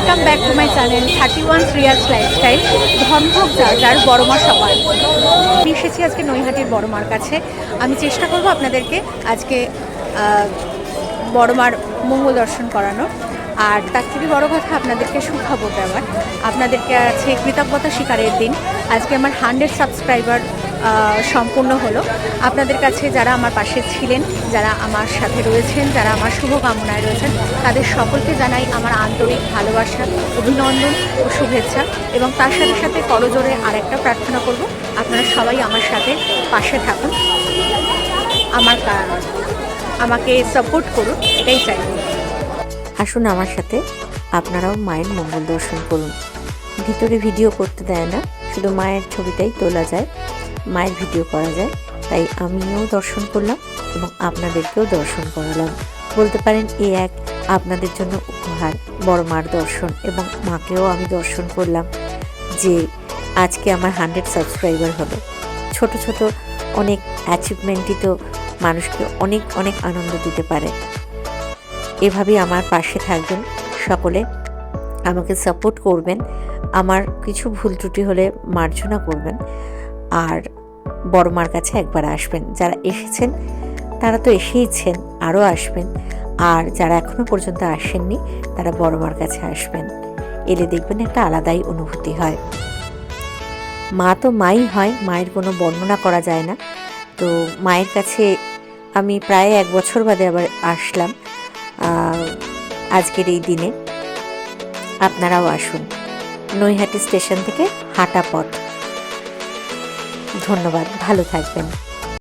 Welcome back to my channel 31 Shreyas lifestyle. ধনভোগ যার বড়মা সবার আমি এসেছি আজকে নৈহাটির বড়মার কাছে। আমি চেষ্টা করব আপনাদেরকে আজকে বড়মার মঙ্গল দর্শন করানো, আর তার থেকে বড় কথা আপনাদেরকে সুখবর দেওয়ার। আপনাদেরকে আছে কৃতজ্ঞতা স্বীকারের দিন। আজকে আমার 100 সাবস্ক্রাইবার সম্পূর্ণ হলো। আপনাদের কাছে যারা আমার পাশে ছিলেন, যারা আমার সাথে রয়েছেন, যারা আমার শুভকামনায় রয়েছেন, তাদের সকলকে জানাই আমার আন্তরিক ভালোবাসা, অভিনন্দন ও শুভেচ্ছা। এবং তার সাথে সাথে করজোরে আরেকটা প্রার্থনা করব, আপনারা সবাই আমার সাথে পাশে থাকুন, আমাকে সাপোর্ট করুন, এটাই চাই। আসুন আমার সাথে আপনারাও মায়ের মঙ্গল দর্শন করুন। ভিতরে ভিডিও করতে দেয় না, শুধু মায়ের ছবিটাই তোলা যায়, মায়ের ভিডিও করা যায়। তাই আমিও দর্শন করলাম এবং আপনাদেরকেও দর্শন করালাম। বলতে পারেন এক আপনাদের জন্য উপহার, বড় মার দর্শন, এবং মাকেও আমি দর্শন করলাম যে আজকে আমার 100 সাবস্ক্রাইবার হলো। ছোট ছোট অনেক অ্যাচিভমেন্টই তো মানুষকে অনেক অনেক আনন্দ দিতে পারে। এভাবেই আমার পাশে থাকবেন, সকলে আমাকে সাপোর্ট করবেন। আমার কিছু ভুল ত্রুটি হলে মার্জনা করবেন, আর বড় মার কাছে একবার আসবেন। যারা এসেছেন তারা তো এসেইছেন, আরও আসবেন, আর যারা এখনও পর্যন্ত আসেননি তারা বড় মার কাছে আসবেন। এলে দেখবেন একটা আলাদাই অনুভূতি হয়। মা তো মাই হয়, মায়ের কোনো বর্ণনা করা যায় না। তো মায়ের কাছে আমি প্রায় 1 বছর বাদে আবার আসলাম আজকের এই দিনে। আপনারাও আসুন। নৈহাটি স্টেশন থেকে হাঁটা পথ। ধন্যবাদ, ভালো থাকবেন।